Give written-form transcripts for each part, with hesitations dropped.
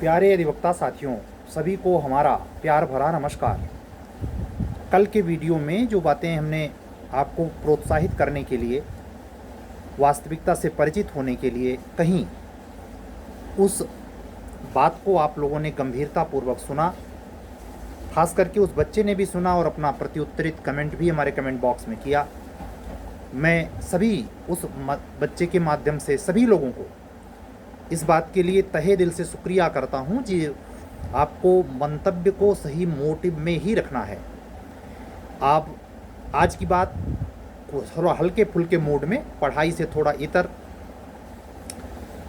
प्यारे अधिवक्ता साथियों, सभी को हमारा प्यार भरा नमस्कार। कल के वीडियो में जो बातें हमने आपको प्रोत्साहित करने के लिए, वास्तविकता से परिचित होने के लिए कहीं, उस बात को आप लोगों ने गंभीरतापूर्वक सुना। खास करके उस बच्चे ने भी सुना और अपना प्रत्युत्तरित कमेंट भी हमारे कमेंट बॉक्स में किया। मैं सभी उस बच्चे के माध्यम से सभी लोगों को इस बात के लिए तहे दिल से शुक्रिया करता हूं जी। आपको मंतव्य को सही मोटिव में ही रखना है। आप आज की बात थोड़ा हल्के फुल्के मूड में, पढ़ाई से थोड़ा इतर,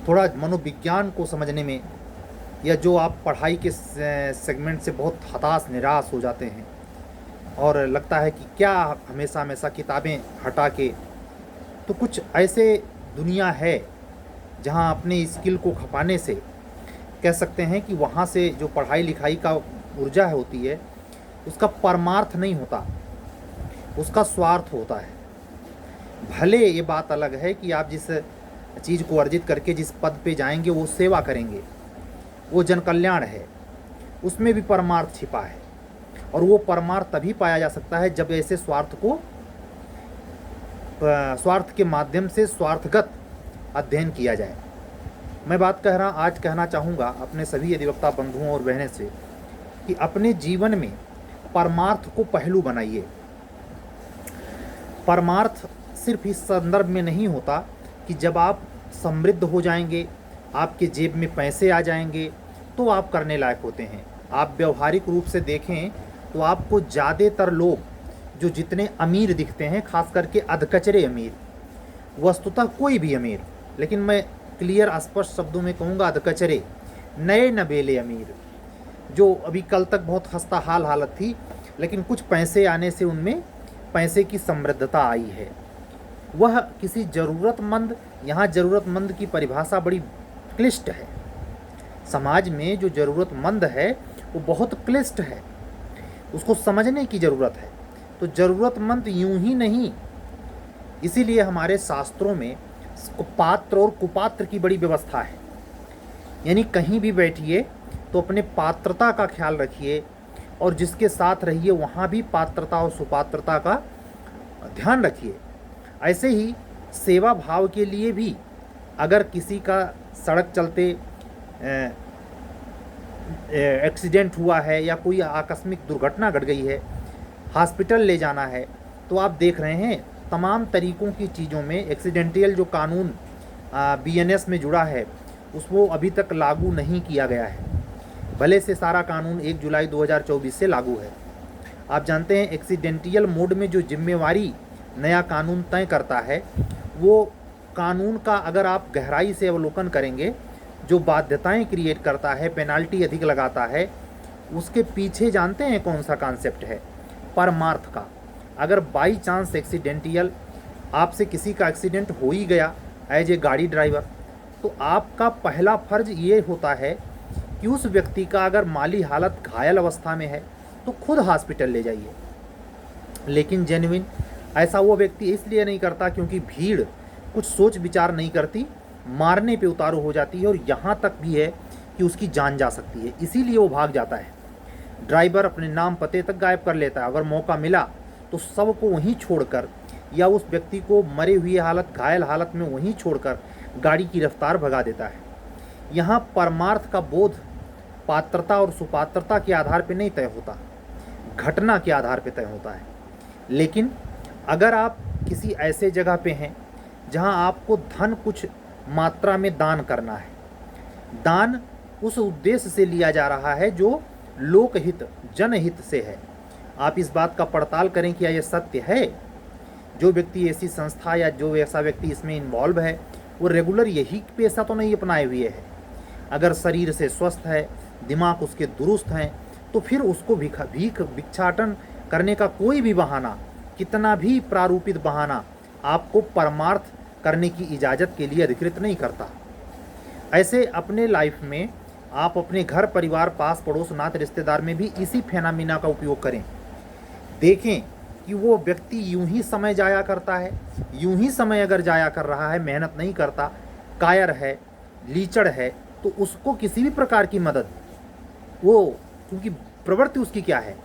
थोड़ा मनोविज्ञान को समझने में, या जो आप पढ़ाई के सेगमेंट से बहुत हताश निराश हो जाते हैं और लगता है कि क्या हमेशा हमेशा किताबें हटा के, तो कुछ ऐसे दुनिया है जहां अपने स्किल को खपाने से कह सकते हैं कि वहां से जो पढ़ाई लिखाई का ऊर्जा होती है, उसका परमार्थ नहीं होता, उसका स्वार्थ होता है। भले ये बात अलग है कि आप जिस चीज़ को अर्जित करके जिस पद पे जाएंगे वो सेवा करेंगे, वो जन कल्याण है, उसमें भी परमार्थ छिपा है। और वो परमार्थ तभी पाया जा सकता है जब ऐसे स्वार्थ के माध्यम से स्वार्थगत अध्ययन किया जाए। मैं बात आज कहना चाहूँगा अपने सभी अधिवक्ता बंधुओं और बहनें से कि अपने जीवन में परमार्थ को पहलू बनाइए। परमार्थ सिर्फ इस संदर्भ में नहीं होता कि जब आप समृद्ध हो जाएंगे, आपके जेब में पैसे आ जाएंगे, तो आप करने लायक होते हैं। आप व्यवहारिक रूप से देखें तो आपको ज़्यादातर लोग जो जितने अमीर दिखते हैं, खास करके अधकचरे अमीर, वस्तुतः कोई भी अमीर, लेकिन मैं क्लियर स्पष्ट शब्दों में कहूँगा अधकचरे, नए नबेले अमीर, जो अभी कल तक बहुत खस्ता हालत थी, लेकिन कुछ पैसे आने से उनमें पैसे की समृद्धता आई है। वह किसी ज़रूरतमंद, यहाँ ज़रूरतमंद की परिभाषा बड़ी क्लिष्ट है। समाज में जो ज़रूरतमंद है वो बहुत क्लिष्ट है, उसको समझने की ज़रूरत है। तो ज़रूरतमंद यूं ही नहीं, इसीलिए हमारे शास्त्रों में पात्र और कुपात्र की बड़ी व्यवस्था है। यानी कहीं भी बैठिए तो अपने पात्रता का ख्याल रखिए, और जिसके साथ रहिए वहाँ भी पात्रता और सुपात्रता का ध्यान रखिए। ऐसे ही सेवा भाव के लिए भी, अगर किसी का सड़क चलते एक्सीडेंट हुआ है या कोई आकस्मिक दुर्घटना घट गई है, हॉस्पिटल ले जाना है, तो आप देख रहे हैं तमाम तरीक़ों की चीज़ों में एक्सीडेंटियल जो कानून बीएनएस में जुड़ा है, उसको अभी तक लागू नहीं किया गया है। भले से सारा कानून 1 जुलाई 2024 से लागू है। आप जानते हैं एक्सीडेंटियल मोड में जो जिम्मेवारी नया कानून तय करता है, वो कानून का अगर आप गहराई से अवलोकन करेंगे, जो बाध्यताएं क्रिएट करता है, पेनाल्टी अधिक लगाता है, उसके पीछे जानते हैं कौन सा कॉन्सेप्ट है? परमार्थ का। अगर बाई चांस एक्सीडेंटियल आपसे किसी का एक्सीडेंट हो ही गया एज ए गाड़ी ड्राइवर, तो आपका पहला फर्ज ये होता है कि उस व्यक्ति का अगर माली हालत घायल अवस्था में है तो खुद हॉस्पिटल ले जाइए। लेकिन जेन्युइन ऐसा वो व्यक्ति इसलिए नहीं करता क्योंकि भीड़ कुछ सोच विचार नहीं करती, मारने पे उतारू हो जाती है, और यहाँ तक भी है कि उसकी जान जा सकती है, इसीलिए वो भाग जाता है। ड्राइवर अपने नाम पते तक गायब कर लेता है। अगर मौका मिला तो सबको वहीं छोड़कर, या उस व्यक्ति को मरे हुए हालत, घायल हालत में वहीं छोड़कर गाड़ी की रफ्तार भगा देता है। यहाँ परमार्थ का बोध पात्रता और सुपात्रता के आधार पर नहीं तय होता, घटना के आधार पर तय होता है। लेकिन अगर आप किसी ऐसे जगह पे हैं जहाँ आपको धन कुछ मात्रा में दान करना है, दान उस उद्देश्य से लिया जा रहा है जो लोकहित, जनहित से है, आप इस बात का पड़ताल करें कि क्या यह सत्य है। जो व्यक्ति ऐसी संस्था या जो ऐसा व्यक्ति इसमें इन्वॉल्व है, वो रेगुलर यही पेशा तो नहीं अपनाए हुए है। अगर शरीर से स्वस्थ है, दिमाग उसके दुरुस्त हैं, तो फिर उसको भिक्षाटन करने का कोई भी बहाना, कितना भी प्रारूपित बहाना, आपको परमार्थ करने की इजाज़त के लिए अधिकृत नहीं करता। ऐसे अपने लाइफ में आप अपने घर परिवार, पास पड़ोस, नात रिश्तेदार में भी इसी फेनामिना का उपयोग करें। देखें कि वो व्यक्ति यूं ही समय जाया करता है, यूं ही समय अगर जाया कर रहा है, मेहनत नहीं करता, कायर है, लीचड़ है, तो उसको किसी भी प्रकार की मदद, वो क्योंकि प्रवृत्ति उसकी क्या है,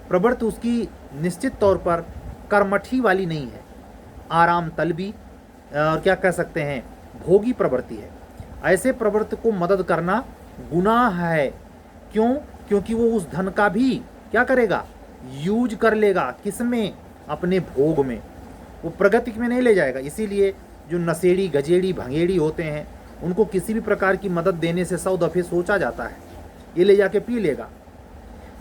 प्रवृत्ति उसकी निश्चित तौर पर कर्मठी वाली नहीं है, आराम तलबी और क्या कह सकते हैं भोगी प्रवृत्ति है। ऐसे प्रवृत्ति को मदद करना गुनाह है। क्यों? क्योंकि वो उस धन का भी क्या करेगा, यूज कर लेगा, किसमें, अपने भोग में, वो प्रगति में नहीं ले जाएगा। इसीलिए जो नशेड़ी गजेड़ी भंगेड़ी होते हैं उनको किसी भी प्रकार की मदद देने से 100 दफ़े सोचा जाता है, ये ले जाके पी लेगा।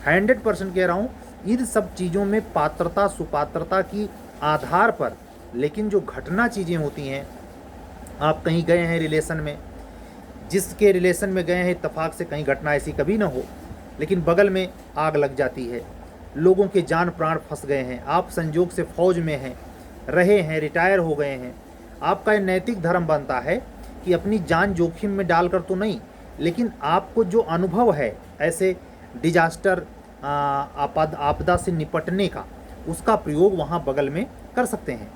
100% कह रहा हूँ, इन सब चीज़ों में पात्रता सुपात्रता की आधार पर, लेकिन जो घटना चीज़ें होती हैं, आप कहीं गए हैं रिलेशन में, जिसके रिलेशन में गए हैं इत्तेफाक से कहीं घटना ऐसी कभी ना हो, लेकिन बगल में आग लग जाती है, लोगों के जान प्राण फंस गए हैं, आप संजोग से फौज में हैं, रहे हैं, रिटायर हो गए हैं, आपका ये नैतिक धर्म बनता है कि अपनी जान जोखिम में डालकर तो नहीं, लेकिन आपको जो अनुभव है ऐसे डिजास्टर आपदा से निपटने का, उसका प्रयोग वहाँ बगल में कर सकते हैं।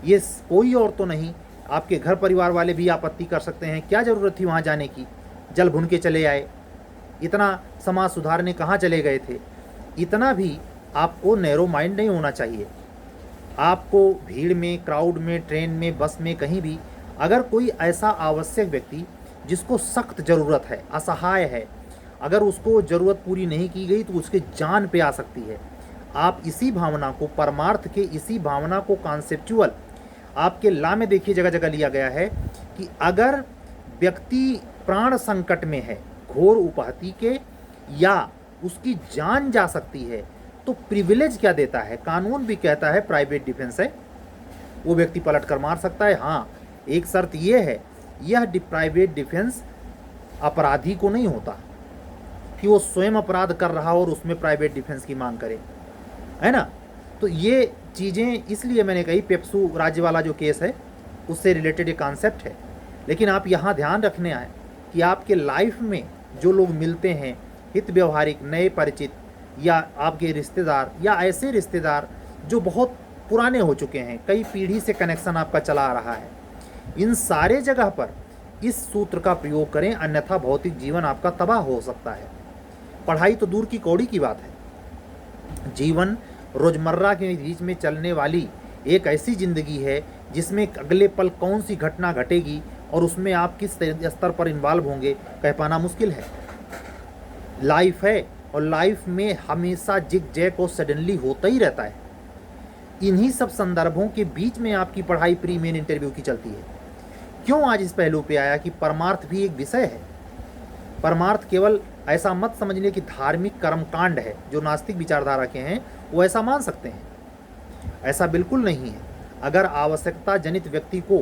ये कोई और तो नहीं, आपके घर परिवार वाले भी आपत्ति कर सकते हैं, क्या ज़रूरत थी वहाँ जाने की, जल भुन के चले आए, इतना समाज सुधारने कहाँ चले गए थे। इतना भी आपको नैरो माइंड नहीं होना चाहिए। आपको भीड़ में, क्राउड में, ट्रेन में, बस में, कहीं भी अगर कोई ऐसा आवश्यक व्यक्ति जिसको सख्त ज़रूरत है, असहाय है, अगर उसको ज़रूरत पूरी नहीं की गई तो उसके जान पे आ सकती है। आप इसी भावना को, परमार्थ के इसी भावना को कॉन्सेप्चुअल आपके ला में देखिए, जगह जगह लिया गया है कि अगर व्यक्ति प्राण संकट में है, घोर उपाहति के, या उसकी जान जा सकती है, तो प्रिविलेज क्या देता है, कानून भी कहता है प्राइवेट डिफेंस है, वो व्यक्ति पलट कर मार सकता है। हाँ, एक शर्त ये है, यह प्राइवेट डिफेंस अपराधी को नहीं होता कि वो स्वयं अपराध कर रहा हो और उसमें प्राइवेट डिफेंस की मांग करे, है ना। तो ये चीज़ें इसलिए मैंने कही, पेप्सू राज्य वाला जो केस है उससे रिलेटेड एक कॉन्सेप्ट है। लेकिन आप यहाँ ध्यान रखने आए कि आपके लाइफ में जो लोग मिलते हैं, हित व्यवहारिक नए परिचित, या आपके रिश्तेदार, या ऐसे रिश्तेदार जो बहुत पुराने हो चुके हैं, कई पीढ़ी से कनेक्शन आपका चला आ रहा है, इन सारे जगह पर इस सूत्र का प्रयोग करें, अन्यथा भौतिक जीवन आपका तबाह हो सकता है। पढ़ाई तो दूर की कौड़ी की बात है। जीवन रोजमर्रा के बीच में चलने वाली एक ऐसी ज़िंदगी है जिसमें अगले पल कौन सी घटना घटेगी और उसमें आप किस स्तर पर इन्वॉल्व होंगे, कह पाना मुश्किल है। लाइफ है और लाइफ में हमेशा जिग जैग और सडनली होता ही रहता है। इन्हीं सब संदर्भों के बीच में आपकी पढ़ाई प्री मेन इंटरव्यू की चलती है। क्यों आज इस पहलू पे आया कि परमार्थ भी एक विषय है। परमार्थ केवल ऐसा मत समझने कि धार्मिक कर्मकांड है, जो नास्तिक विचारधारा के हैं वो ऐसा मान सकते हैं, ऐसा बिल्कुल नहीं है। अगर आवश्यकता जनित व्यक्ति को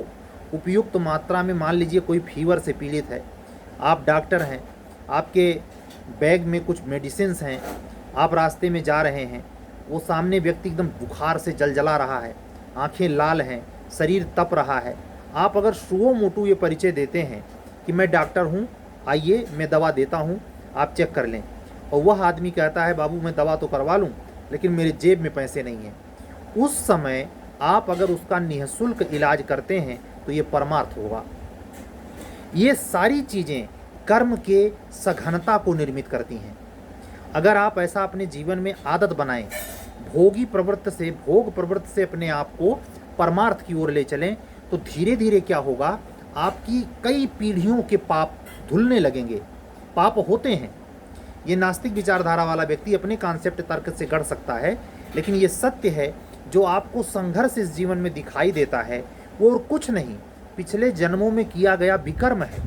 उपयुक्त मात्रा में, मान लीजिए कोई फीवर से पीड़ित है, आप डॉक्टर हैं, आपके बैग में कुछ मेडिसिन हैं, आप रास्ते में जा रहे हैं, वो सामने व्यक्ति एकदम बुखार से जलजला रहा है, आंखें लाल हैं, शरीर तप रहा है, आप अगर सुओ मोटू ये परिचय देते हैं कि मैं डॉक्टर हूँ, आइए मैं दवा देता हूँ, आप चेक कर लें, और वह आदमी कहता है बाबू मैं दवा तो करवा लूँ लेकिन मेरे जेब में पैसे नहीं हैं, उस समय आप अगर उसका निःशुल्क इलाज करते हैं तो ये परमार्थ होगा। ये सारी चीज़ें कर्म के सघनता को निर्मित करती हैं। अगर आप ऐसा अपने जीवन में आदत बनाएं, भोग प्रवृत्ति से अपने आप को परमार्थ की ओर ले चलें, तो धीरे धीरे क्या होगा, आपकी कई पीढ़ियों के पाप धुलने लगेंगे। पाप होते हैं, ये नास्तिक विचारधारा वाला व्यक्ति अपने कॉन्सेप्ट तर्क से गढ़ सकता है, लेकिन ये सत्य है जो आपको संघर्ष इस जीवन में दिखाई देता है, वो और कुछ नहीं, पिछले जन्मों में किया गया विकर्म है।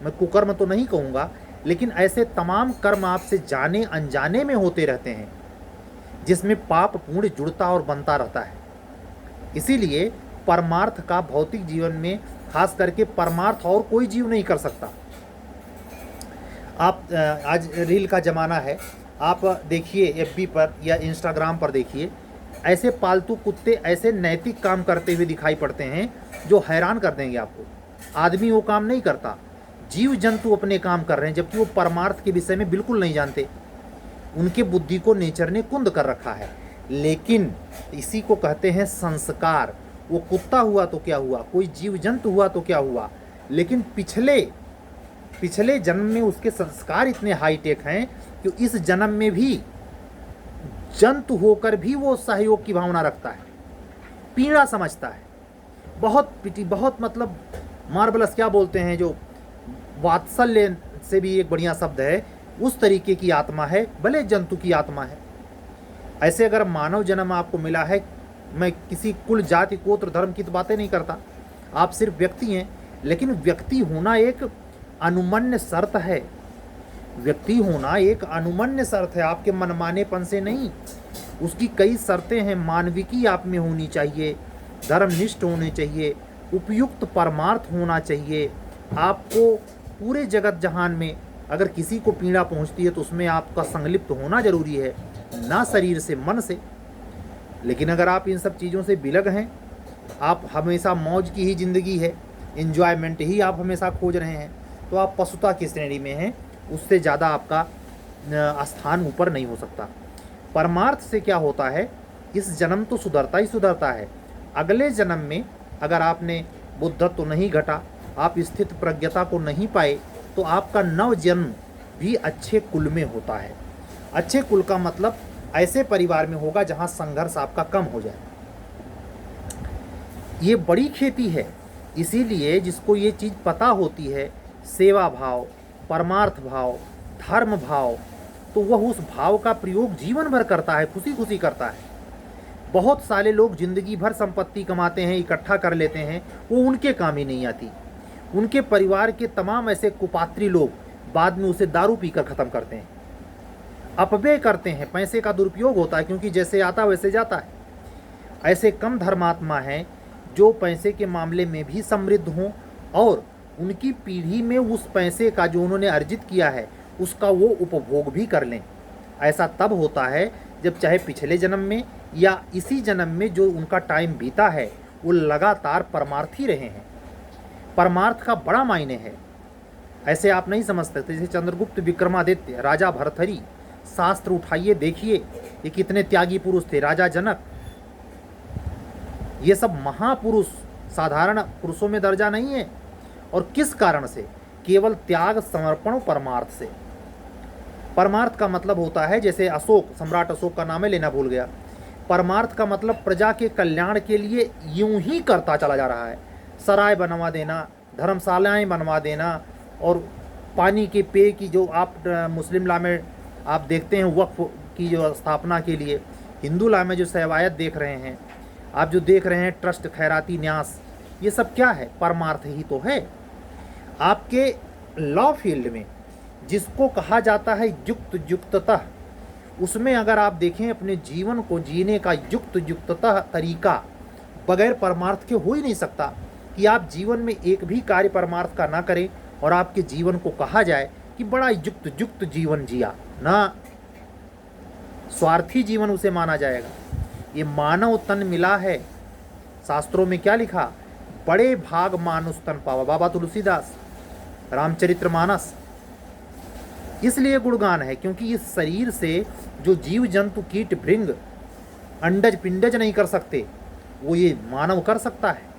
मैं कुकर्म तो नहीं कहूँगा, लेकिन ऐसे तमाम कर्म आपसे जाने अनजाने में होते रहते हैं जिसमें पाप पुण्य जुड़ता और बनता रहता है। इसीलिए परमार्थ का भौतिक जीवन में, खास करके परमार्थ और कोई जीव नहीं कर सकता। आप आज रील का ज़माना है, आप देखिए एफबी पर या इंस्टाग्राम पर देखिए, ऐसे पालतू कुत्ते ऐसे नैतिक काम करते हुए दिखाई पड़ते हैं जो हैरान कर देंगे आपको। आदमी वो काम नहीं करता, जीव जंतु अपने काम कर रहे हैं, जबकि वो परमार्थ के विषय में बिल्कुल नहीं जानते। उनके बुद्धि को नेचर ने कुंद कर रखा है। लेकिन इसी को कहते हैं संस्कार। वो कुत्ता हुआ तो क्या हुआ, कोई जीव जंतु हुआ तो क्या हुआ, लेकिन पिछले पिछले जन्म में उसके संस्कार इतने हाईटेक हैं कि इस जन्म में भी जंतु होकर भी वो सहयोग की भावना रखता है, पीड़ा समझता है। बहुत मतलब मार्वलस, क्या बोलते हैं, जो वात्सल्य से भी एक बढ़िया शब्द है, उस तरीके की आत्मा है, भले जंतु की आत्मा है। ऐसे अगर मानव जन्म आपको मिला है, मैं किसी कुल जाति गोत्र धर्म की तो बातें नहीं करता, आप सिर्फ व्यक्ति हैं, लेकिन व्यक्ति होना एक अनुमन्य शर्त है। व्यक्ति होना एक अनुमन्य शर्त है, आपके मनमानेपन से नहीं। उसकी कई शर्तें हैं। मानविकी आप में होनी चाहिए, धर्मनिष्ठ होने चाहिए, उपयुक्त परमार्थ होना चाहिए। आपको पूरे जगत जहान में अगर किसी को पीड़ा पहुंचती है तो उसमें आपका संलिप्त होना जरूरी है, ना शरीर से, मन से। लेकिन अगर आप इन सब चीज़ों से विलग हैं, आप हमेशा मौज की ही ज़िंदगी है, एंजॉयमेंट ही आप हमेशा खोज रहे हैं, तो आप पशुता की श्रेणी में हैं। उससे ज़्यादा आपका स्थान ऊपर नहीं हो सकता। परमार्थ से क्या होता है, इस जन्म तो सुधरता ही सुधरता है। अगले जन्म में अगर आपने बुद्धत्व तो नहीं घटा, आप स्थित प्रज्ञता को नहीं पाए, तो आपका नव जन्म भी अच्छे कुल में होता है। अच्छे कुल का मतलब ऐसे परिवार में होगा जहाँ संघर्ष आपका कम हो जाए। ये बड़ी खेती है, इसीलिए जिसको ये चीज़ पता होती है, सेवा भाव, परमार्थ भाव, धर्म भाव, तो वह उस भाव का प्रयोग जीवन भर करता है, खुशी खुशी करता है। बहुत सारे लोग जिंदगी भर संपत्ति कमाते हैं, इकट्ठा कर लेते हैं, वो उनके काम ही नहीं आती। उनके परिवार के तमाम ऐसे कुपात्री लोग बाद में उसे दारू पीकर ख़त्म करते हैं, अपव्यय करते हैं, पैसे का दुरुपयोग होता है, क्योंकि जैसे आता वैसे जाता है। ऐसे कम धर्मात्मा हैं जो पैसे के मामले में भी समृद्ध हों और उनकी पीढ़ी में उस पैसे का जो उन्होंने अर्जित किया है उसका वो उपभोग भी कर लें। ऐसा तब होता है जब चाहे पिछले जन्म में या इसी जन्म में जो उनका टाइम बीता है वो लगातार परमार्थी रहे हैं। परमार्थ का बड़ा मायने है, ऐसे आप नहीं समझ सकते। जैसे चंद्रगुप्त विक्रमादित्य, राजा भरथरी, शास्त्र उठाइए देखिए ये कितने त्यागी पुरुष थे, राजा जनक, ये सब महापुरुष साधारण पुरुषों में दर्जा नहीं है। और किस कारण से? केवल त्याग, समर्पण, परमार्थ से। परमार्थ का मतलब होता है, जैसे अशोक, सम्राट अशोक का नाम है, लेना भूल गया। परमार्थ का मतलब प्रजा के कल्याण के लिए यूं ही करता चला जा रहा है। सराय बनवा देना, धर्मशालाएं बनवा देना, और पानी के पेय की जो आप मुस्लिम ला में आप देखते हैं वक्फ की जो स्थापना के लिए, हिंदू ला में जो सेवायत देख रहे हैं आप, जो देख रहे हैं ट्रस्ट, खैराती, न्यास, ये सब क्या है? परमार्थ ही तो है। आपके लॉ फील्ड में जिसको कहा जाता है युक्ततः, उसमें अगर आप देखें अपने जीवन को जीने का युक्ततः तरीका बगैर परमार्थ के हो ही नहीं सकता। कि आप जीवन में एक भी कार्य परमार्थ का ना करें और आपके जीवन को कहा जाए कि बड़ा युक्त जीवन जिया, ना, स्वार्थी जीवन उसे माना जाएगा। ये मानव तन मिला है, शास्त्रों में क्या लिखा? बड़े भाग मानुष तन पावा, बाबा तुलसीदास, रामचरितमानस। इसलिए गुणगान है क्योंकि इस शरीर से जो जीव जंतु कीट भृंग अंडज पिंडज नहीं कर सकते, वो ये मानव कर सकता है।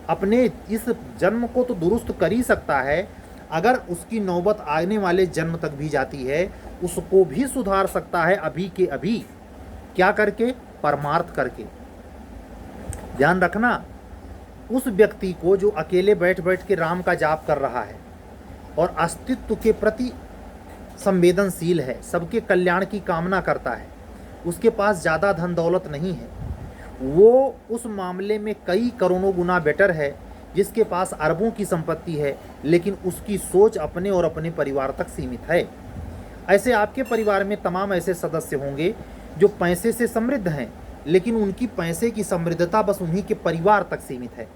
अपने इस जन्म को तो दुरुस्त कर ही सकता है, अगर उसकी नौबत आने वाले जन्म तक भी जाती है उसको भी सुधार सकता है, अभी के अभी। क्या करके? परमार्थ करके। ध्यान रखना, उस व्यक्ति को जो अकेले बैठ बैठ के राम का जाप कर रहा है और अस्तित्व के प्रति संवेदनशील है, सबके कल्याण की कामना करता है, उसके पास ज़्यादा धन दौलत नहीं है, वो उस मामले में कई करोड़ों गुना बेटर है जिसके पास अरबों की संपत्ति है लेकिन उसकी सोच अपने और अपने परिवार तक सीमित है। ऐसे आपके परिवार में तमाम ऐसे सदस्य होंगे जो पैसे से समृद्ध हैं लेकिन उनकी पैसे की समृद्धता बस उन्हीं के परिवार तक सीमित है।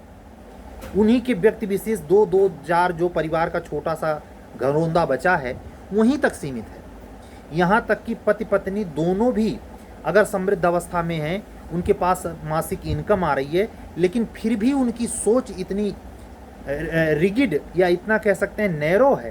उन्हीं के व्यक्ति विशेष दो चार जो परिवार का छोटा सा घरौंदा बचा है वहीं तक सीमित है। यहाँ तक कि पति पत्नी दोनों भी अगर समृद्ध अवस्था में हैं, उनके पास मासिक इनकम आ रही है, लेकिन फिर भी उनकी सोच इतनी रिगिड या इतना कह सकते हैं नैरो है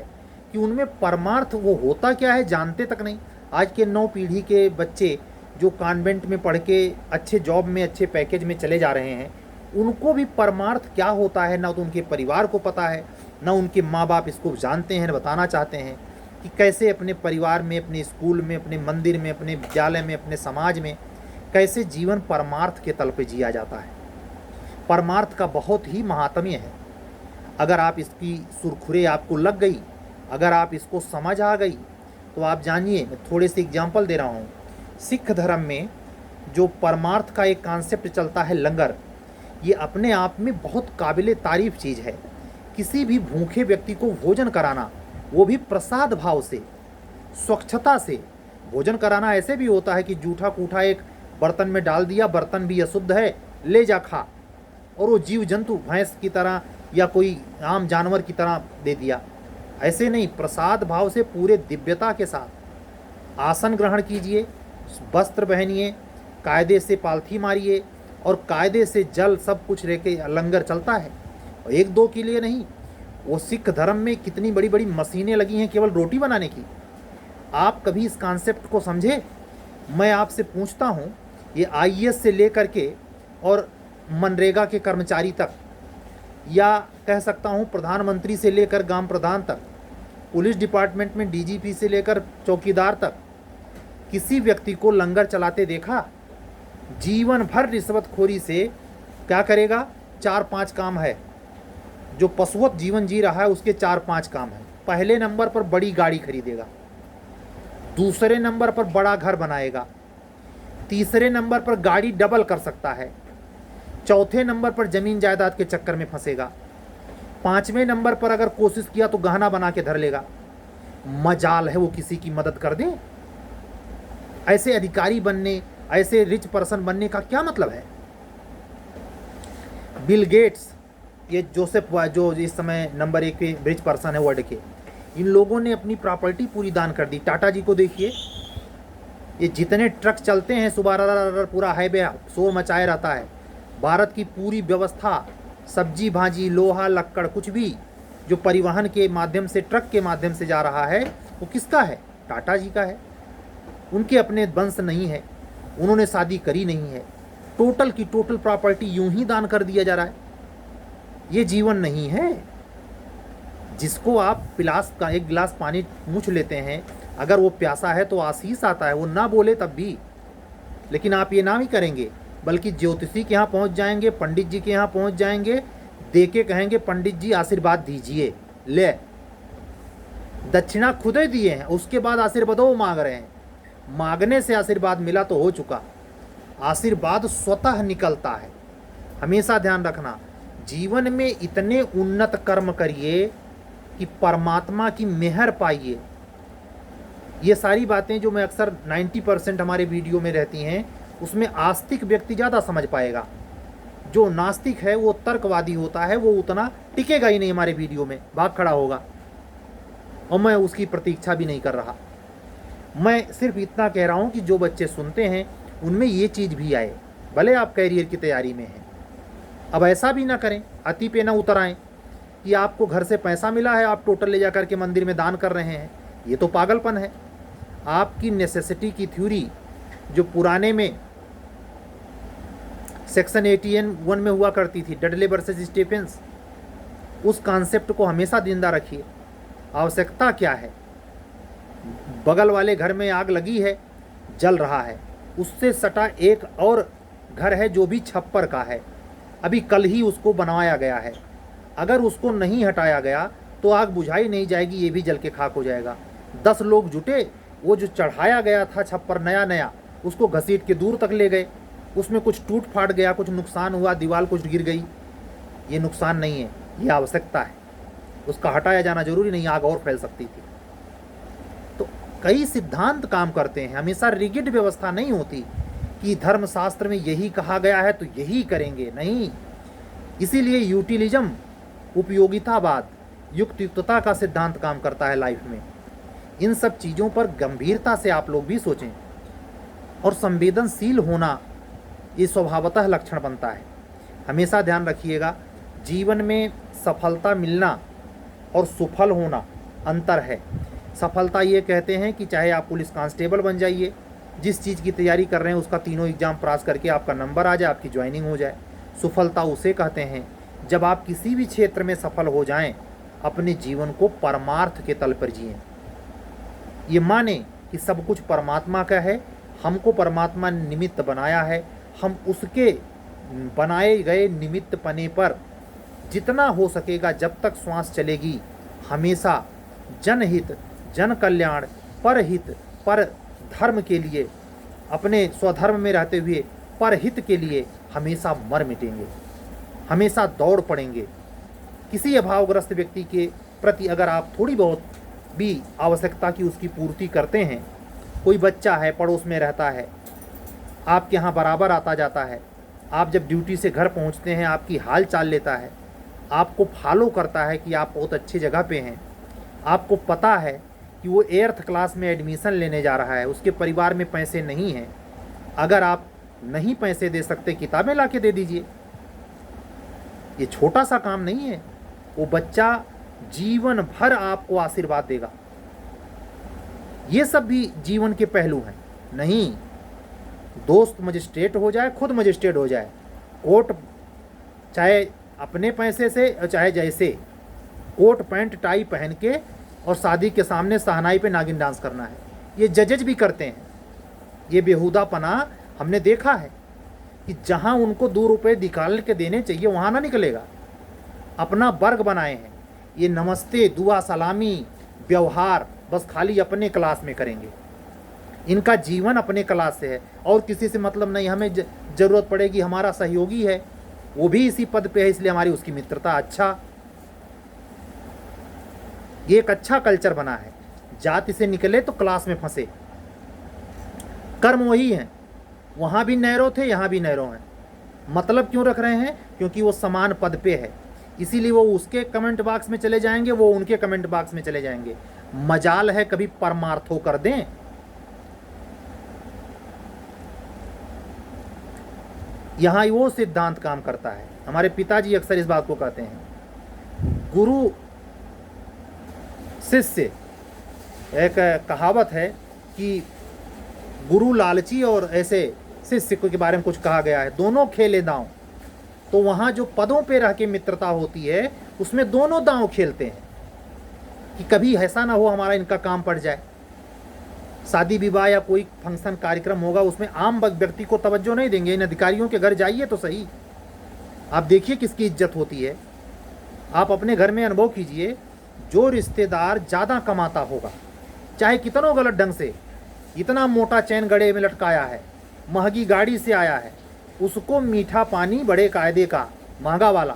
कि उनमें परमार्थ वो होता क्या है जानते तक नहीं। आज के नौ पीढ़ी के बच्चे जो कॉन्वेंट में पढ़ के अच्छे जॉब में अच्छे पैकेज में चले जा रहे हैं, उनको भी परमार्थ क्या होता है ना तो उनके परिवार को पता है, न उनके माँ बाप इसको जानते हैं, न बताना चाहते हैं कि कैसे अपने परिवार में, अपने स्कूल में, अपने मंदिर में, अपने विद्यालय में, अपने समाज में कैसे जीवन परमार्थ के तल पे जिया जाता है। परमार्थ का बहुत ही महात्म्य है। अगर आप इसकी सुरखुरे आपको लग गई, अगर आप इसको समझ आ गई, तो आप जानिए, मैं थोड़े से एग्जाम्पल दे रहा हूँ। सिख धर्म में जो परमार्थ का एक कॉन्सेप्ट चलता है लंगर, ये अपने आप में बहुत काबिले तारीफ चीज़ है। किसी भी भूखे व्यक्ति को भोजन कराना, वो भी प्रसाद भाव से, स्वच्छता से भोजन कराना। ऐसे भी होता है कि जूठा कूठा एक बर्तन में डाल दिया, बर्तन भी अशुद्ध है, ले जा खा, और वो जीव जंतु भैंस की तरह या कोई आम जानवर की तरह दे दिया। ऐसे नहीं, प्रसाद भाव से पूरे दिव्यता के साथ आसन ग्रहण कीजिए, वस्त्र पहनिए, कायदे से पालथी मारिए, और कायदे से जल सब कुछ रह के लंगर चलता है। और एक दो के लिए नहीं, वो सिख धर्म में कितनी बड़ी बड़ी मशीनें लगी हैं केवल रोटी बनाने की। आप कभी इस कॉन्सेप्ट को समझे? मैं आपसे पूछता हूँ, ये आईएएस से लेकर के और मनरेगा के कर्मचारी तक, या कह सकता हूँ प्रधानमंत्री से लेकर ग्राम प्रधान तक, पुलिस डिपार्टमेंट में डीजीपी से लेकर चौकीदार तक, किसी व्यक्ति को लंगर चलाते देखा? जीवन भर रिश्वतखोरी से क्या करेगा? 4-5 काम है। जो पशुवत जीवन जी रहा है उसके 4-5 काम है। पहले नंबर पर बड़ी गाड़ी खरीदेगा, दूसरे नंबर पर बड़ा घर बनाएगा, तीसरे नंबर पर गाड़ी डबल कर सकता है, चौथे नंबर पर जमीन जायदाद के चक्कर में फंसेगा, पांचवें नंबर पर अगर कोशिश किया तो गहना बना के धर लेगा। मजाल है वो किसी की मदद कर दे। ऐसे अधिकारी बनने, ऐसे रिच पर्सन बनने का क्या मतलब है? बिल गेट्स, ये जोसेफ, जो इस समय नंबर 1 के रिच पर्सन है वर्ल्ड के, इन लोगों ने अपनी प्रॉपर्टी पूरी दान कर दी। टाटा जी को देखिए, ये जितने ट्रक चलते हैं सुबह, पूरा हाईवे शोर मचाए रहता है। भारत की पूरी व्यवस्था, सब्जी भाजी, लोहा लक्कड़, कुछ भी जो परिवहन के माध्यम से, ट्रक के माध्यम से जा रहा है, वो किसका है? टाटा जी का है। उनके अपने वंश नहीं है, उन्होंने शादी करी नहीं है, टोटल की टोटल प्रॉपर्टी यूं ही दान कर दिया जा रहा है। ये जीवन नहीं है। जिसको आप एक गिलास पानी पूछ लेते हैं, अगर वो प्यासा है तो आशीष आता है, वो ना बोले तब भी। लेकिन आप ये ना ही करेंगे, बल्कि ज्योतिषी के यहाँ पहुँच जाएंगे, पंडित जी के यहाँ पहुँच जाएंगे, दे के कहेंगे पंडित जी आशीर्वाद दीजिए। ले, दक्षिणा खुद ही दिए हैं, उसके बाद आशीर्वाद वो मांग रहे हैं। मांगने से आशीर्वाद मिला तो हो चुका, आशीर्वाद स्वतः निकलता है। हमेशा ध्यान रखना, जीवन में इतने उन्नत कर्म करिए कि परमात्मा की मेहर पाइए। ये सारी बातें जो मैं अक्सर 90% हमारे वीडियो में रहती हैं, उसमें आस्तिक व्यक्ति ज़्यादा समझ पाएगा। जो नास्तिक है, वो तर्कवादी होता है, वो उतना टिकेगा ही नहीं हमारे वीडियो में, भाग खड़ा होगा। और मैं उसकी प्रतीक्षा भी नहीं कर रहा। मैं सिर्फ इतना कह रहा हूँ कि जो बच्चे सुनते हैं उनमें ये चीज़ भी आए, भले आप कैरियर की तैयारी में हैं। अब ऐसा भी ना करें, अति पे ना उतर आएँ कि आपको घर से पैसा मिला है, आप टोटल ले जा कर के मंदिर में दान कर रहे हैं। ये तो पागलपन है। आपकी नेसेसिटी की थ्योरी जो पुराने में सेक्शन 81 में हुआ करती थी, डडले वर्सेस स्टीफेंस, उस कॉन्सेप्ट को हमेशा जिंदा रखिए। आवश्यकता क्या है? बगल वाले घर में आग लगी है, जल रहा है, उससे सटा एक और घर है जो भी छप्पर का है, अभी कल ही उसको बनवाया गया है। अगर उसको नहीं हटाया गया तो आग बुझाई नहीं जाएगी, ये भी जल के खाक हो जाएगा। 10 लोग जुटे, वो जो चढ़ाया गया था छप्पर नया नया, उसको घसीट के दूर तक ले गए। उसमें कुछ टूट फाट गया, कुछ नुकसान हुआ, दीवार कुछ गिर गई। ये नुकसान नहीं है, ये आवश्यकता है। उसका हटाया जाना जरूरी नहीं, आग और फैल सकती थी। तो कई सिद्धांत काम करते हैं, हमेशा रिगिड व्यवस्था नहीं होती कि धर्मशास्त्र में यही कहा गया है तो यही करेंगे, नहीं। इसीलिए यूटिलिज्म, उपयोगितावाद, युक्तियुक्तता का सिद्धांत काम करता है लाइफ में। इन सब चीज़ों पर गंभीरता से आप लोग भी सोचें, और संवेदनशील होना ये स्वभावतः लक्षण बनता है। हमेशा ध्यान रखिएगा, जीवन में सफलता मिलना और सुफल होना अंतर है। सफलता ये कहते हैं कि चाहे आप पुलिस कांस्टेबल बन जाइए, जिस चीज़ की तैयारी कर रहे हैं उसका तीनों एग्जाम पास करके आपका नंबर आ जाए, आपकी ज्वाइनिंग हो जाए। सुफलता उसे कहते हैं जब आप किसी भी क्षेत्र में सफल हो जाएं, अपने जीवन को परमार्थ के तल पर जिएं। ये माने कि सब कुछ परमात्मा का है, हमको परमात्मा ने निमित्त बनाया है, हम उसके बनाए गए निमित्त पने पर जितना हो सकेगा, जब तक श्वास चलेगी, हमेशा जनहित, जन कल्याण, परहित, पर धर्म के लिए, अपने स्वधर्म में रहते हुए परहित के लिए हमेशा मर मिटेंगे, हमेशा दौड़ पड़ेंगे। किसी अभावग्रस्त व्यक्ति के प्रति अगर आप थोड़ी बहुत भी आवश्यकता की उसकी पूर्ति करते हैं, कोई बच्चा है पड़ोस में रहता है, आपके यहाँ बराबर आता जाता है, आप जब ड्यूटी से घर पहुँचते हैं आपकी हाल चाल लेता है, आपको फॉलो करता है कि आप बहुत अच्छी जगह पे हैं, आपको पता है कि वो 8th क्लास में एडमिशन लेने जा रहा है, उसके परिवार में पैसे नहीं हैं, अगर आप नहीं पैसे दे सकते, किताबें ला के दे दीजिए। ये छोटा सा काम नहीं है, वो बच्चा जीवन भर आपको आशीर्वाद देगा। ये सब भी जीवन के पहलू हैं। नहीं, दोस्त मजिस्ट्रेट हो जाए, खुद मजिस्ट्रेट हो जाए, कोट चाहे अपने पैसे से और चाहे जैसे, कोट पैंट टाई पहन के और शादी के सामने सहनाई पे नागिन डांस करना है, ये जजेज भी करते हैं। ये बेहुदापना हमने देखा है कि जहां उनको 2 रुपये निकाल के देने चाहिए वहां ना निकलेगा। अपना वर्ग बनाए हैं, ये नमस्ते, दुआ, सलामी, व्यवहार बस खाली अपने क्लास में करेंगे। इनका जीवन अपने क्लास से है और किसी से मतलब नहीं। हमें ज़रूरत पड़ेगी, हमारा सहयोगी है, वो भी इसी पद पे है, इसलिए हमारी उसकी मित्रता। अच्छा, ये एक अच्छा कल्चर बना है। जाति से निकले तो क्लास में फंसे। कर्म वही है, वहाँ भी नैरो थे, यहाँ भी नैरो हैं। मतलब क्यों रख रहे हैं? क्योंकि वो समान पद पे है, इसीलिए वो उसके कमेंट बॉक्स में चले जाएंगे, वो उनके कमेंट बॉक्स में चले जाएंगे। मजाल है कभी परमार्थ हो कर दें। यहाँ वो सिद्धांत काम करता है। हमारे पिताजी अक्सर इस बात को कहते हैं, गुरु शिष्य, एक कहावत है कि गुरु लालची और ऐसे शिष्य के बारे में कुछ कहा गया है, दोनों खेले दांव। तो वहाँ जो पदों पे रह के मित्रता होती है उसमें दोनों दांव खेलते हैं कि कभी ऐसा ना हो हमारा इनका काम पड़ जाए। शादी विवाह या कोई फंक्शन कार्यक्रम होगा, उसमें आम व्यक्ति को तवज्जो नहीं देंगे। इन अधिकारियों के घर जाइए तो सही, आप देखिए किसकी इज्जत होती है। आप अपने घर में अनुभव कीजिए, जो रिश्तेदार ज़्यादा कमाता होगा, चाहे कितनों गलत ढंग से, इतना मोटा चैन गड़े में लटकाया है, महंगी गाड़ी से आया है, उसको मीठा पानी बड़े कायदे का महंगा वाला,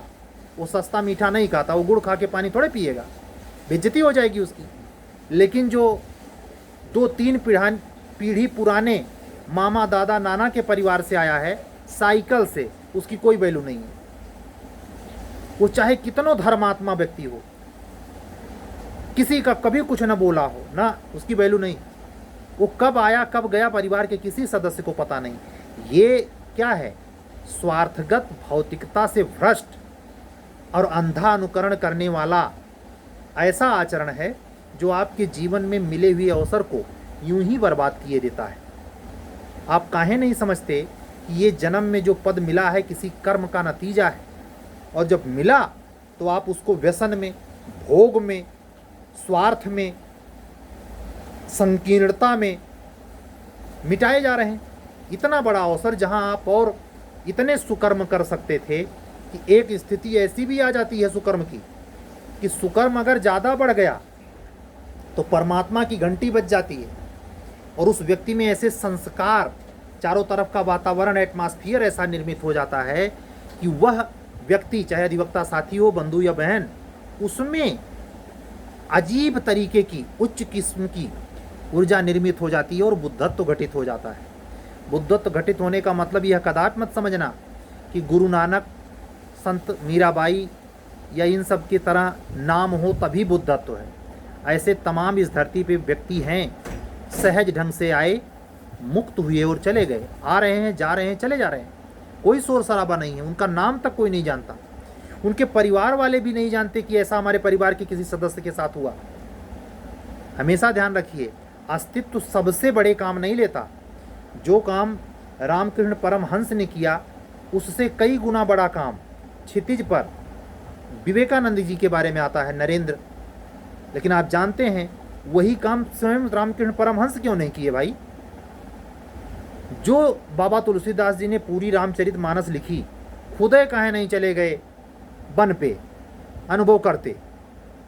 वो सस्ता मीठा नहीं खाता, वो गुड़ खा के पानी थोड़े पिएगा, बेइज्जती हो जाएगी उसकी। लेकिन जो 2-3 पीढ़ी पुराने मामा दादा नाना के परिवार से आया है साइकिल से, उसकी कोई वैल्यू नहीं है। वो चाहे कितनों धर्मात्मा व्यक्ति हो, किसी का कभी कुछ न बोला हो ना, उसकी वैल्यू नहीं। वो कब आया कब गया परिवार के किसी सदस्य को पता नहीं। ये क्या है? स्वार्थगत, भौतिकता से भ्रष्ट और अंधा अनुकरण करने वाला ऐसा आचरण है जो आपके जीवन में मिले हुए अवसर को यूं ही बर्बाद किए देता है। आप काहे नहीं समझते कि ये जन्म में जो पद मिला है किसी कर्म का नतीजा है, और जब मिला तो आप उसको व्यसन में, भोग में, स्वार्थ में, संकीर्णता में मिटाए जा रहे हैं। इतना बड़ा अवसर जहां आप और इतने सुकर्म कर सकते थे कि एक स्थिति ऐसी भी आ जाती है सुकर्म की कि सुकर्म अगर ज़्यादा बढ़ गया तो परमात्मा की घंटी बज जाती है और उस व्यक्ति में ऐसे संस्कार, चारों तरफ का वातावरण, एटमॉस्फियर ऐसा निर्मित हो जाता है कि वह व्यक्ति, चाहे अधिवक्ता साथी हो, बंधु या बहन, उसमें अजीब तरीके की उच्च किस्म की ऊर्जा निर्मित हो जाती है और बुद्धत्व घटित हो जाता है। बुद्धत्व घटित होने का मतलब यह कदापि मत समझना कि गुरु नानक, संत मीराबाई या इन सब की तरह नाम हो तभी बुद्धत्व है। ऐसे तमाम इस धरती पे व्यक्ति हैं, सहज ढंग से आए, मुक्त हुए और चले गए, आ रहे हैं, जा रहे हैं, चले जा रहे हैं, कोई शोर शराबा नहीं है, उनका नाम तक कोई नहीं जानता, उनके परिवार वाले भी नहीं जानते कि ऐसा हमारे परिवार के किसी सदस्य के साथ हुआ। हमेशा ध्यान रखिए, अस्तित्व सबसे बड़े काम नहीं लेता। जो काम रामकृष्ण परमहंस ने किया उससे कई गुना बड़ा काम क्षितिज पर विवेकानंद जी के बारे में आता है नरेंद्र, लेकिन आप जानते हैं वही काम स्वयं रामकृष्ण परमहंस क्यों नहीं किए भाई? जो बाबा तुलसीदास जी ने पूरी रामचरितमानस लिखी, खुदे काहे नहीं चले गए वन पे अनुभव करते?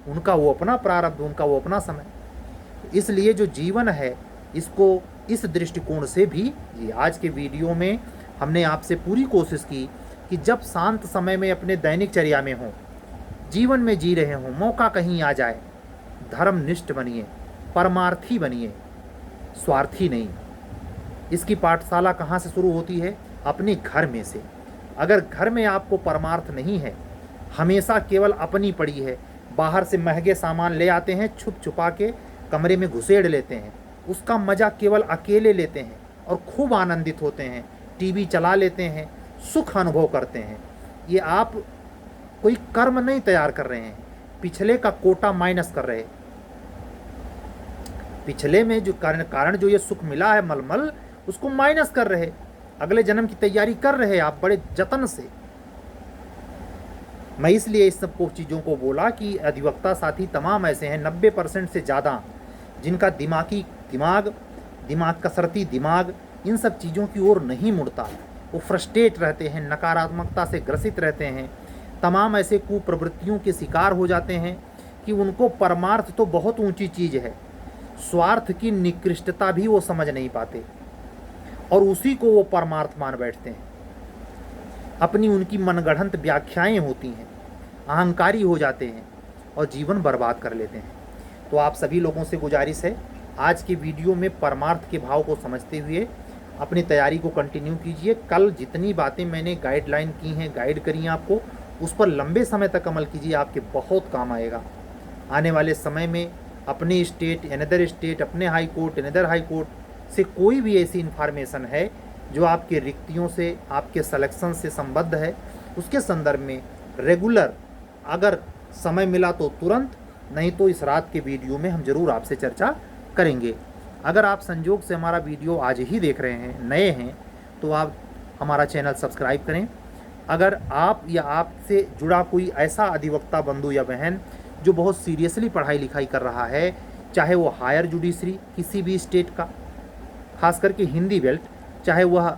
उनका वो अपना प्रारब्ध, उनका वो अपना समय। इसलिए जो जीवन है इसको इस दृष्टिकोण से भी ये आज के वीडियो में हमने आपसे पूरी कोशिश की कि जब शांत समय में अपने दैनिक चर्या में हों, जीवन में जी रहे हों, मौका कहीं आ जाए, धर्मनिष्ठ बनिए, परमार्थी बनिए, स्वार्थी नहीं। इसकी पाठशाला कहाँ से शुरू होती है? अपने घर में से। अगर घर में आपको परमार्थ नहीं है, हमेशा केवल अपनी पड़ी है, बाहर से महंगे सामान ले आते हैं, छुप छुपा के कमरे में घुसेड़ लेते हैं, उसका मज़ा केवल अकेले लेते हैं और खूब आनंदित होते हैं, टीवी चला लेते हैं, सुख अनुभव करते हैं, ये आप कोई कर्म नहीं तैयार कर रहे हैं, पिछले का कोटा माइनस कर रहे हैं। पिछले में जो कारण जो ये सुख मिला है मलमल, उसको माइनस कर रहे, अगले जन्म की तैयारी कर रहे आप बड़े जतन से। मैं इसलिए इस सब चीज़ों को बोला कि अधिवक्ता साथी तमाम ऐसे हैं, 90% से ज़्यादा, जिनका दिमाग कसरती दिमाग इन सब चीज़ों की ओर नहीं मुड़ता। वो फ्रस्ट्रेट रहते हैं, नकारात्मकता से ग्रसित रहते हैं, तमाम ऐसे कुप्रवृत्तियों के शिकार हो जाते हैं कि उनको परमार्थ तो बहुत ऊंची चीज़ है, स्वार्थ की निकृष्टता भी वो समझ नहीं पाते और उसी को वो परमार्थ मान बैठते हैं। अपनी उनकी मनगढ़ंत व्याख्याएं होती हैं, अहंकारी हो जाते हैं और जीवन बर्बाद कर लेते हैं। तो आप सभी लोगों से गुजारिश है, आज के वीडियो में परमार्थ के भाव को समझते हुए अपनी तैयारी को कंटिन्यू कीजिए। कल जितनी बातें मैंने गाइडलाइन की हैं, गाइड करी हैं आपको, उस पर लंबे समय तक अमल कीजिए, आपके बहुत काम आएगा। आने वाले समय में अपने स्टेट, अनदर स्टेट, अपने high court, another high court से कोई भी ऐसी इन्फॉर्मेशन है जो आपके रिक्तियों से, आपके सिलेक्शन से संबद्ध है, उसके संदर्भ में रेगुलर अगर समय मिला तो तुरंत, नहीं तो इस रात के वीडियो में हम ज़रूर आपसे चर्चा करेंगे। अगर आप संजोग से हमारा वीडियो आज ही देख रहे हैं, नए हैं, तो आप हमारा चैनल सब्सक्राइब करें। अगर आप या आपसे जुड़ा कोई ऐसा अधिवक्ता बंधु या बहन जो बहुत सीरियसली पढ़ाई लिखाई कर रहा है, चाहे वो हायर जुडिशरी किसी भी स्टेट का, खास करके हिंदी बेल्ट, चाहे वह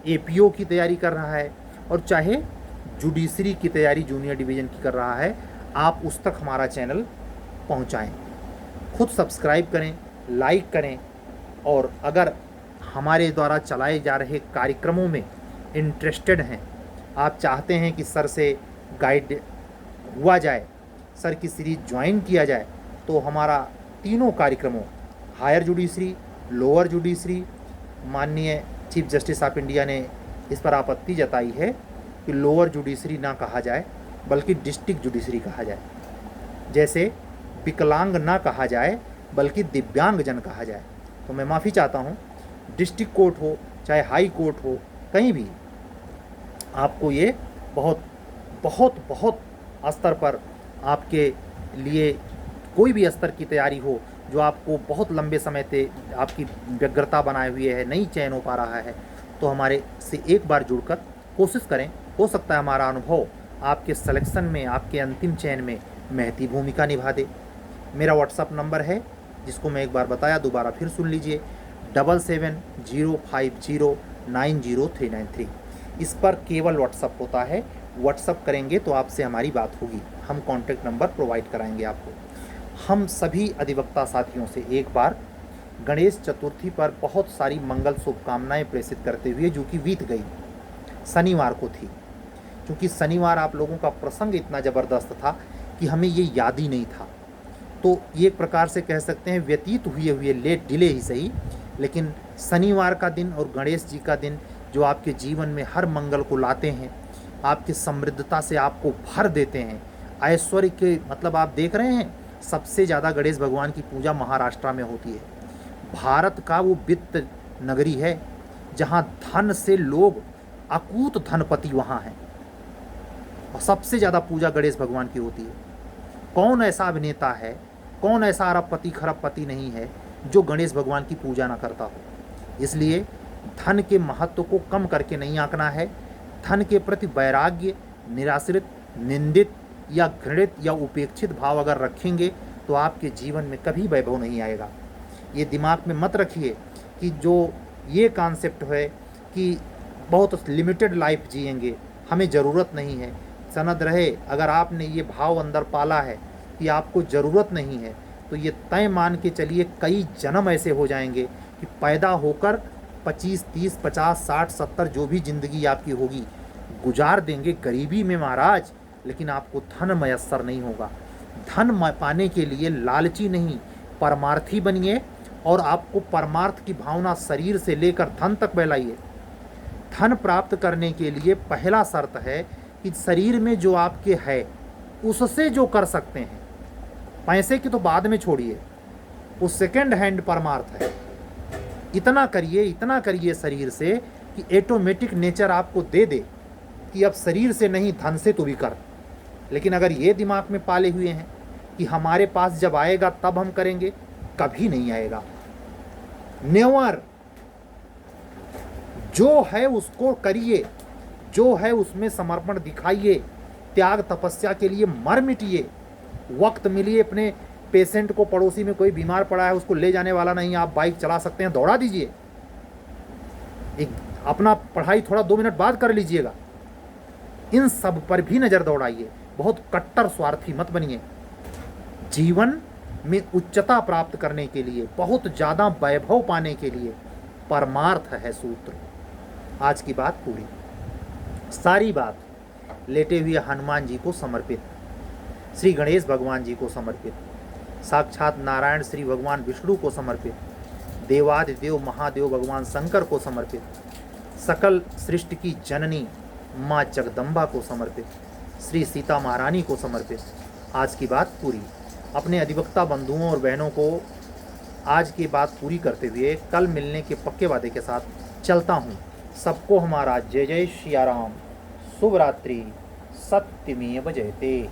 एपीओ की तैयारी कर रहा है और चाहे जुडिशरी की तैयारी जूनियर डिवीज़न की कर रहा है, आप उस तक हमारा चैनल पहुंचाएं। खुद सब्सक्राइब करें, लाइक करें, और अगर हमारे द्वारा चलाए जा रहे कार्यक्रमों में इंटरेस्टेड हैं, आप चाहते हैं कि सर से गाइड हुआ जाए, सर की सीरीज ज्वाइन किया जाए, तो हमारा तीनों कार्यक्रमों, हायर जुडिशरी, लोअर जुडिशरी, माननीय चीफ जस्टिस ऑफ इंडिया ने इस पर आपत्ति जताई है कि लोअर जुडिशरी ना कहा जाए बल्कि डिस्ट्रिक्ट जुडिशरी कहा जाए, जैसे विकलांग ना कहा जाए बल्कि दिव्यांग जन कहा जाए। तो मैं माफ़ी चाहता हूँ, डिस्ट्रिक्ट कोर्ट हो चाहे हाई कोर्ट हो, कहीं भी आपको ये बहुत बहुत बहुत स्तर पर आपके लिए कोई भी स्तर की तैयारी हो जो आपको बहुत लंबे समय से आपकी व्यग्रता बनाए हुए है, नहीं चयन हो पा रहा है, तो हमारे से एक बार जुड़कर कोशिश करें। हो सकता है हमारा अनुभव आपके सिलेक्शन में, आपके अंतिम चयन में महती भूमिका निभा दे। मेरा व्हाट्सअप नंबर है, जिसको मैं एक बार बताया, दोबारा फिर सुन लीजिए, 7705090393। इस पर केवल व्हाट्सअप होता है, व्हाट्सअप करेंगे तो आपसे हमारी बात होगी, हम कॉन्टैक्ट नंबर प्रोवाइड कराएंगे आपको। हम सभी अधिवक्ता साथियों से एक बार गणेश चतुर्थी पर बहुत सारी मंगल शुभकामनाएं प्रेषित करते हुए, जो कि बीत गई, शनिवार को थी, क्योंकि शनिवार आप लोगों का प्रसंग इतना ज़बरदस्त था कि हमें ये याद ही नहीं था। तो ये एक प्रकार से कह सकते हैं व्यतीत हुए लेट डिले ही सही, लेकिन शनिवार का दिन और गणेश जी का दिन जो आपके जीवन में हर मंगल को लाते हैं, आपकी समृद्धता से आपको भर देते हैं, ऐश्वर्य के मतलब आप देख रहे हैं, सबसे ज़्यादा गणेश भगवान की पूजा महाराष्ट्र में होती है। भारत का वो वित्त नगरी है जहाँ धन से लोग अकूत धनपति वहाँ हैं, और सबसे ज़्यादा पूजा गणेश भगवान की होती है। कौन ऐसा अभिनेता है, कौन ऐसा अरबपति खरबपति नहीं है जो गणेश भगवान की पूजा ना करता हो। इसलिए धन के महत्व को कम करके नहीं आंकना है, धन के प्रति वैराग्य, निराश्रित, निंदित या घृणित या उपेक्षित भाव अगर रखेंगे तो आपके जीवन में कभी वैभव नहीं आएगा। ये दिमाग में मत रखिए कि जो ये कॉन्सेप्ट है कि बहुत लिमिटेड लाइफ जिएंगे, हमें ज़रूरत नहीं है। सनद रहे, अगर आपने ये भाव अंदर पाला है कि आपको ज़रूरत नहीं है, तो ये तय मान के चलिए कई जन्म ऐसे हो जाएंगे कि पैदा होकर 25, 30, 50, 60, 70 जो भी ज़िंदगी आपकी होगी गुजार देंगे गरीबी में महाराज, लेकिन आपको धन मयस्सर नहीं होगा। धन पाने के लिए लालची नहीं, परमार्थी बनिए और आपको परमार्थ की भावना शरीर से लेकर धन तक फैलाइए। धन प्राप्त करने के लिए पहला शर्त है कि शरीर में जो आपके है उससे जो कर सकते हैं, पैसे की तो बाद में छोड़िए, वो सेकंड हैंड परमार्थ है। इतना करिए शरीर से कि ऑटोमेटिक नेचर आपको दे दे कि अब शरीर से नहीं धन से तू भी कर। लेकिन अगर ये दिमाग में पाले हुए हैं कि हमारे पास जब आएगा तब हम करेंगे, कभी नहीं आएगा, नेवर। जो है उसको करिए, जो है उसमें समर्पण दिखाइए, त्याग तपस्या के लिए मर मिटिए। वक्त मिलिए अपने पेशेंट को, पड़ोसी में कोई बीमार पड़ा है उसको ले जाने वाला नहीं, आप बाइक चला सकते हैं, दौड़ा दीजिए। एक अपना पढ़ाई थोड़ा 2 मिनट बाद कर लीजिएगा। इन सब पर भी नज़र दौड़ाइए, बहुत कट्टर स्वार्थी मत बनिए। जीवन में उच्चता प्राप्त करने के लिए, बहुत ज़्यादा वैभव पाने के लिए परमार्थ है सूत्र। आज की बात पूरी, सारी बात लेटे हुए हनुमान जी को समर्पित, श्री गणेश भगवान जी को समर्पित, साक्षात नारायण श्री भगवान विष्णु को समर्पित, देवादिदेव महादेव भगवान शंकर को समर्पित, सकल सृष्टि की जननी माँ जगदम्बा को समर्पित, श्री सीता महारानी को समर्पित। आज की बात पूरी। अपने अधिवक्ता बंधुओं और बहनों को आज की बात पूरी करते हुए कल मिलने के पक्के वादे के साथ चलता हूँ। सबको हमारा जय जय श्री राम। शुभ रात्रि। सत्यमेव जयते।